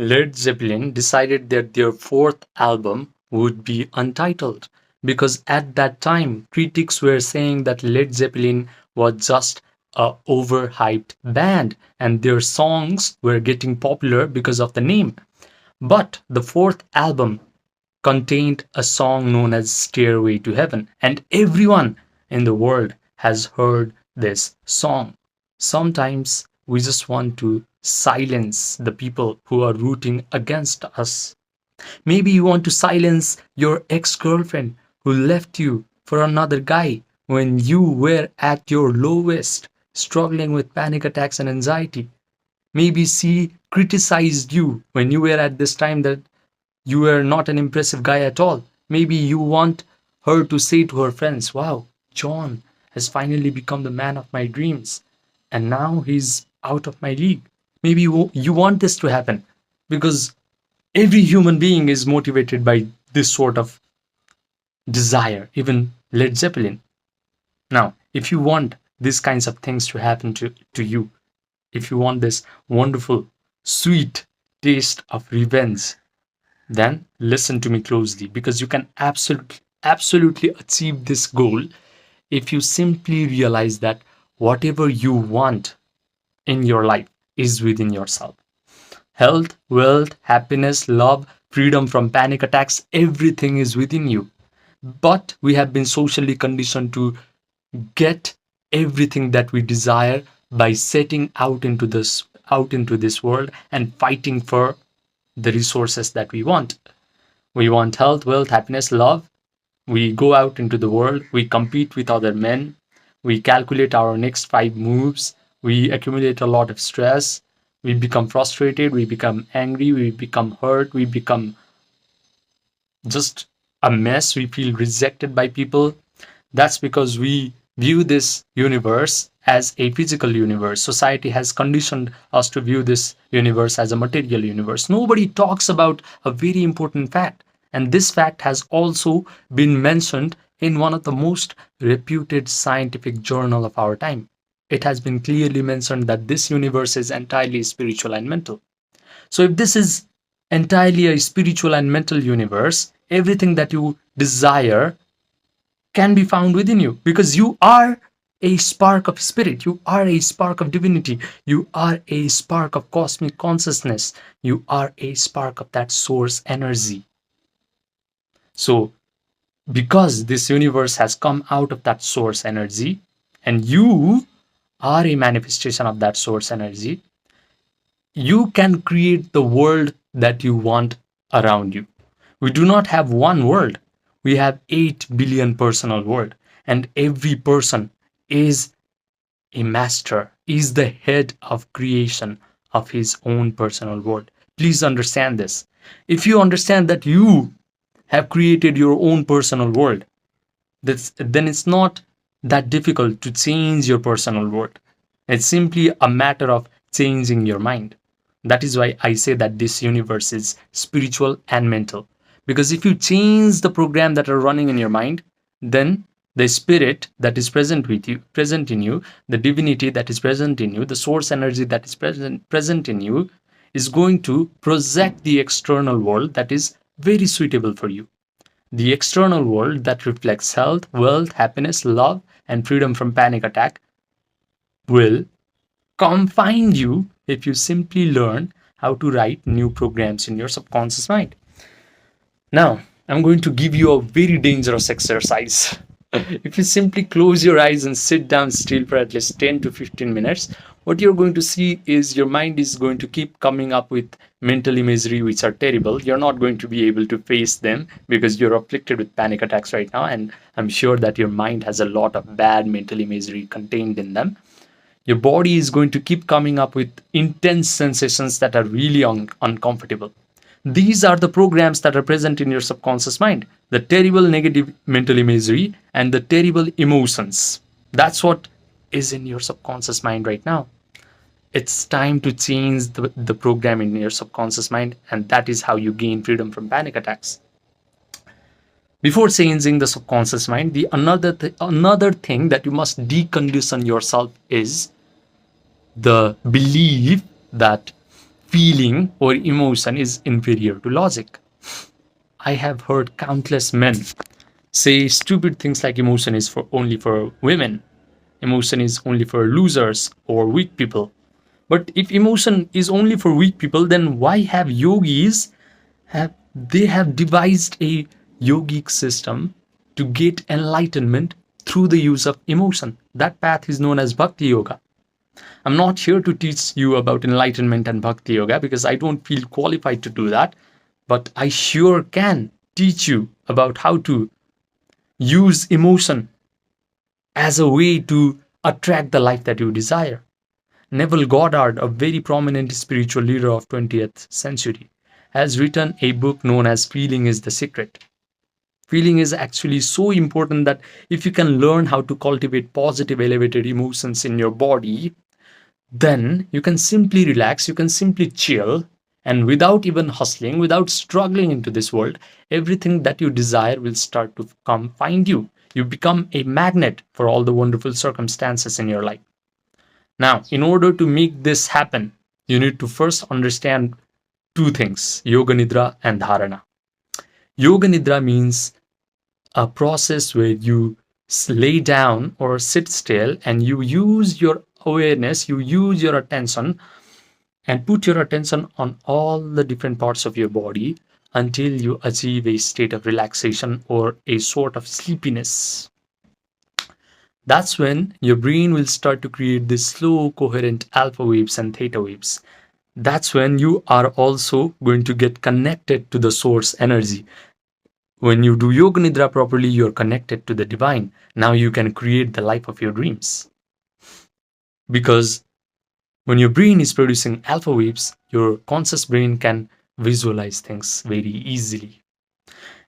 Led Zeppelin decided that their fourth album would be untitled because at that time critics were saying that Led Zeppelin was just a overhyped band and their songs were getting popular because of the name. But the fourth album contained a song known as Stairway to Heaven, and everyone in the world has heard this song. Sometimes we just want to silence the people who are rooting against us. Maybe you want to silence your ex girlfriend who left you for another guy when you were at your lowest, struggling with panic attacks and anxiety. Maybe she criticized you when you were at this time that you were not an impressive guy at all. Maybe you want her to say to her friends, wow, John has finally become the man of my dreams, and now he's out of my league. Maybe you want this to happen because every human being is motivated by this sort of desire, even Led Zeppelin. Now, if you want these kinds of things to happen to you, if you want this wonderful, sweet taste of revenge, then listen to me closely because you can absolutely achieve this goal if you simply realize that whatever you want in your life is within yourself. Health, wealth, happiness, love, freedom from panic attacks, everything is within you. But we have been socially conditioned to get everything that we desire by setting out into this world and fighting for the resources that we want. We want health, wealth, happiness, love. We go out into the world, we compete with other men, we calculate our next five moves, we accumulate a lot of stress, we become frustrated, we become angry, we become hurt, we become just a mess, we feel rejected by people. That's because we view this universe as a physical universe. Society has conditioned us to view this universe as a material universe. Nobody talks about a very important fact, and this fact has also been mentioned in one of the most reputed scientific journal of our time. It has been clearly mentioned that this universe is entirely spiritual and mental. So if this is entirely a spiritual and mental universe, everything that you desire can be found within you because you are a spark of spirit, you are a spark of divinity, you are a spark of cosmic consciousness, you are a spark of that source energy. So because this universe has come out of that source energy and you are a manifestation of that source energy, you can create the world that you want around you. We do not have one world. We have 8 billion personal world, and every person is a master, is the head of creation of his own personal world. Please understand this. If you understand that you have created your own personal world, then it's not that difficult to change your personal world. It's simply a matter of changing your mind. That is why I say that this universe is spiritual and mental. Because if you change the program that are running in your mind, then the spirit that is present in you, the divinity that is present in you, the source energy that is present in you, is going to project the external world that is very suitable for you. The external world that reflects health, wealth, happiness, love, and freedom from panic attack will come find you if you simply learn how to write new programs in your subconscious mind. Now, I'm going to give you a very dangerous exercise. If you simply close your eyes and sit down still for at least 10 to 15 minutes, what you're going to see is your mind is going to keep coming up with mental imagery which are terrible. You're not going to be able to face them because you're afflicted with panic attacks right now, and I'm sure that your mind has a lot of bad mental imagery contained in them. Your body is going to keep coming up with intense sensations that are really uncomfortable. These are the programs that are present in your subconscious mind, the terrible negative mental imagery and the terrible emotions. That's what is in your subconscious mind right now. It's time to change the program in your subconscious mind, and that is how you gain freedom from panic attacks. Before changing the subconscious mind, the another thing that you must decondition yourself is the belief that feeling or emotion is inferior to logic. I have heard countless men say stupid things like emotion is for only for women, emotion is only for losers or weak people. But if emotion is only for weak people, then why have yogis have devised a yogic system to get enlightenment through the use of emotion? That path is known as bhakti yoga. I'm not here to teach you about enlightenment and bhakti yoga because I don't feel qualified to do that, but I sure can teach you about how to use emotion as a way to attract the life that you desire. Neville Goddard, a very prominent spiritual leader of 20th century, has written a book known as Feeling is the Secret. Feeling is actually so important that if you can learn how to cultivate positive elevated emotions in your body, then you can simply relax, you can simply chill, and without even hustling, without struggling into this world, everything that you desire will start to come find you. You become a magnet for all the wonderful circumstances in your life. Now, in order to make this happen, you need to first understand two things: Yoga Nidra and Dharana. Yoga Nidra means a process where you lay down or sit still and you use your awareness, you use your attention and put your attention on all the different parts of your body until you achieve a state of relaxation or a sort of sleepiness. That's when your brain will start to create these slow, coherent alpha waves and theta waves. That's when you are also going to get connected to the source energy. When you do Yoga Nidra properly, you're connected to the divine. Now you can create the life of your dreams. Because when your brain is producing alpha waves, your conscious brain can visualize things very easily.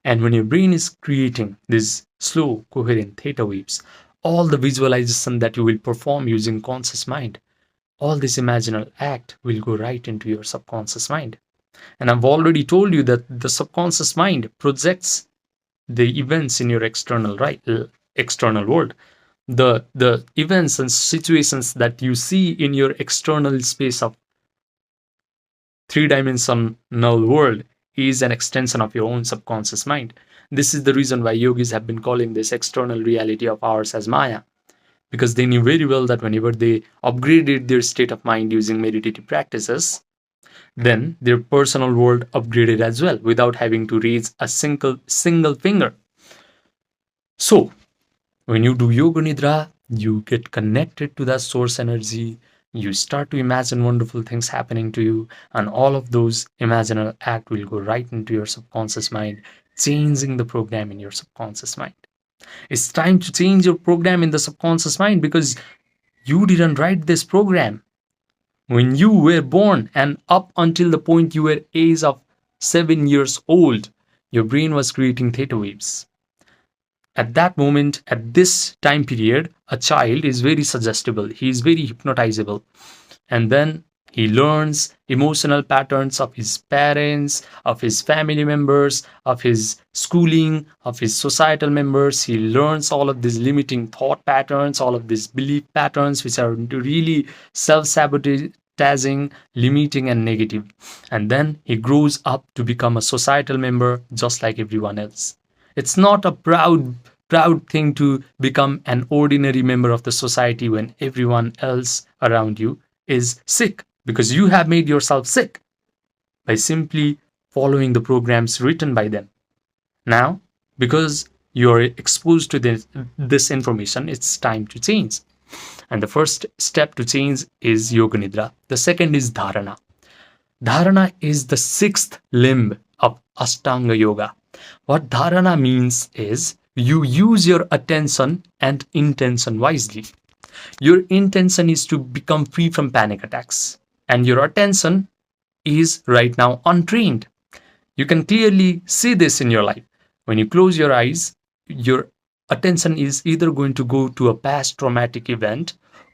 And when your brain is creating these slow, coherent theta waves, all the visualization that you will perform using conscious mind, all this imaginal act will go right into your subconscious mind. And I've already told you that the subconscious mind projects the events in your external world. The events and situations that you see in your external space of three-dimensional world is an extension of your own subconscious mind. This is the reason why yogis have been calling this external reality of ours as Maya, because they knew very well that whenever they upgraded their state of mind using meditative practices, then their personal world upgraded as well without having to raise a single finger. So, when you do Yoga Nidra, you get connected to that source energy. You start to imagine wonderful things happening to you, and all of those imaginal act will go right into your subconscious mind, changing the program in your subconscious mind. It's time to change your program in the subconscious mind because you didn't write this program. When you were born and up until the point you were age of 7 years old, your brain was creating theta waves. At that moment, at this time period, a child is very suggestible, he is very hypnotizable, and then he learns emotional patterns of his parents, of his family members, of his schooling, of his societal members. He learns all of these limiting thought patterns, all of these belief patterns, which are really self-sabotaging, limiting, and negative. And then he grows up to become a societal member just like everyone else. It's not a proud thing to become an ordinary member of the society when everyone else around you is sick, because you have made yourself sick by simply following the programs written by them. Now, because you're exposed to this information, it's time to change. And the first step to change is Yoga Nidra. The second is Dharana. Dharana is the sixth limb of Ashtanga Yoga. What Dharana means is you use your attention and intention wisely. Your intention is to become free from panic attacks, and your attention is right now untrained. You can clearly see this in your life. When you close your eyes, your attention is either going to go to a past traumatic event,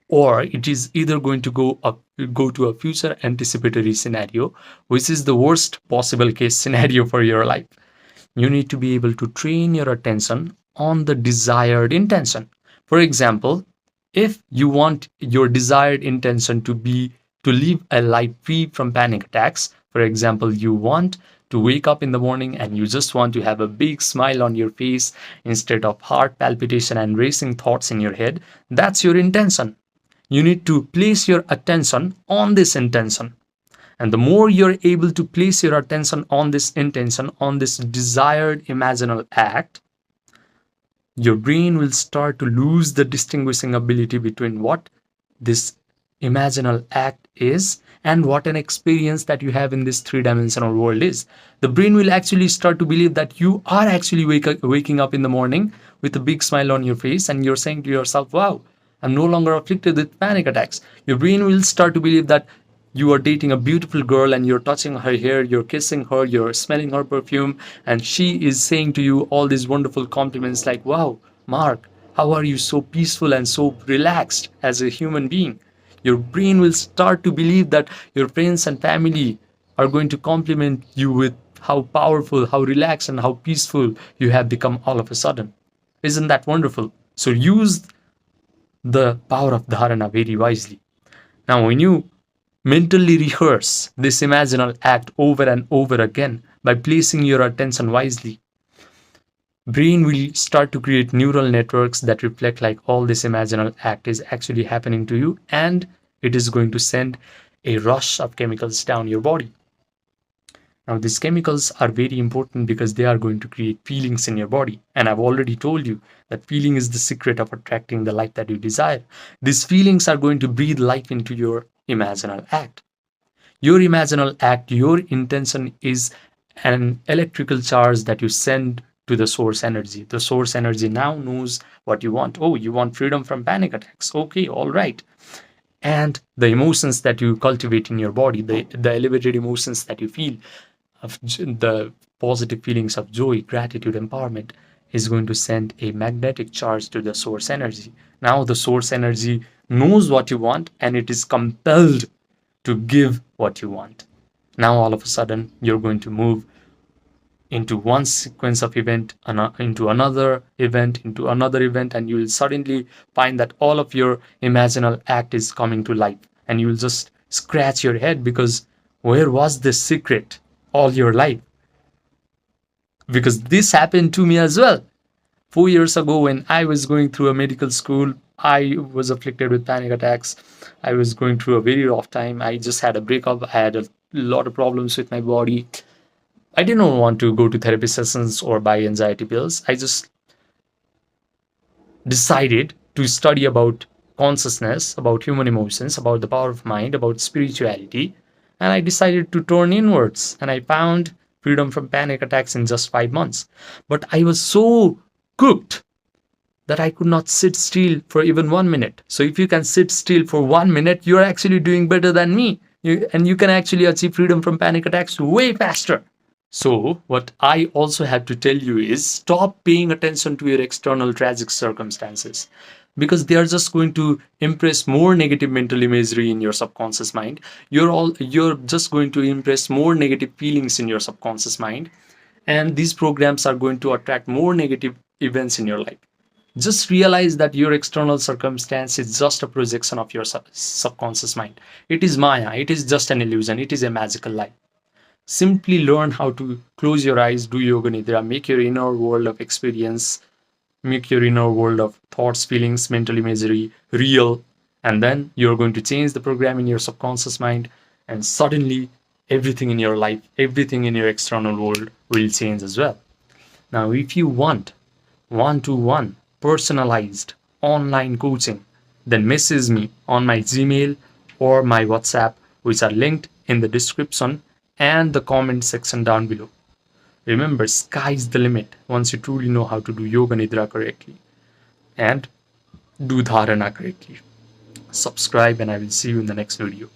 or it is either going to go to a future anticipatory scenario, which is the worst possible case scenario for your life. You need to be able to train your attention on the desired intention. For example, if you want your desired intention to be to live a life free from panic attacks. For example, you want to wake up in the morning and you just want to have a big smile on your face instead of heart palpitation and racing thoughts in your head. That's your intention. You need to place your attention on this intention. And the more you're able to place your attention on this intention, on this desired imaginal act, your brain will start to lose the distinguishing ability between what this imaginal act is and what an experience that you have in this three-dimensional world is. The brain will actually start to believe that you are actually waking up in the morning with a big smile on your face and you're saying to yourself, wow, I'm no longer afflicted with panic attacks. Your brain will start to believe that you are dating a beautiful girl and you're touching her hair, you're kissing her, you're smelling her perfume, and she is saying to you all these wonderful compliments like, wow, Mark, how are you so peaceful and so relaxed as a human being? Your brain will start to believe that your friends and family are going to compliment you with how powerful, how relaxed, and how peaceful you have become all of a sudden. Isn't that wonderful? So use the power of dharana very wisely. Now, when you mentally rehearse this imaginal act over and over again by placing your attention wisely, brain will start to create neural networks that reflect like all this imaginal act is actually happening to you, and it is going to send a rush of chemicals down your body. Now, these chemicals are very important because they are going to create feelings in your body. And I've already told you that feeling is the secret of attracting the life that you desire. These feelings are going to breathe life into your imaginal act. Your imaginal act, your intention is an electrical charge that you send to the source energy. The source energy now knows what you want. Oh, you want freedom from panic attacks. Okay, all right. And the emotions that you cultivate in your body, the elevated emotions that you feel, of the positive feelings of joy, gratitude, empowerment, is going to send a magnetic charge to the source energy. Now the source energy knows what you want and it is compelled to give what you want. Now all of a sudden you're going to move into one sequence of event, into another event, into another event, and you will suddenly find that all of your imaginal act is coming to life, and you will just scratch your head because where was this secret all your life? Because this happened to me as well. 4 years ago, when I was going through a medical school, I was afflicted with panic attacks. I was going through a very rough time. I just had a breakup. I had a lot of problems with my body. I didn't want to go to therapy sessions or buy anxiety pills. I just decided to study about consciousness, about human emotions, about the power of mind, about spirituality. And I decided to turn inwards. And I found freedom from panic attacks in just 5 months. But I was so cooked that I could not sit still for even 1 minute. So if you can sit still for 1 minute, you're actually doing better than me. And you can actually achieve freedom from panic attacks way faster. So, what I also have to tell you is stop paying attention to your external tragic circumstances because they are just going to impress more negative mental imagery in your subconscious mind. You're just going to impress more negative feelings in your subconscious mind, and these programs are going to attract more negative events in your life. Just realize that your external circumstance is just a projection of your subconscious mind. It is Maya, it is just an illusion, it is a magical lie. Simply learn how to close your eyes, do yoga nidra, make your inner world of experience, make your inner world of thoughts, feelings, mental imagery real, and then you're going to change the program in your subconscious mind, and suddenly everything in your life, everything in your external world will change as well. Now, if you want one-to-one personalized online coaching, then message me on my Gmail or my WhatsApp, which are linked in the description and the comment section down below. Remember, sky's the limit once you truly know how to do yoga nidra correctly and do dharana correctly. Subscribe and I will see you in the next video.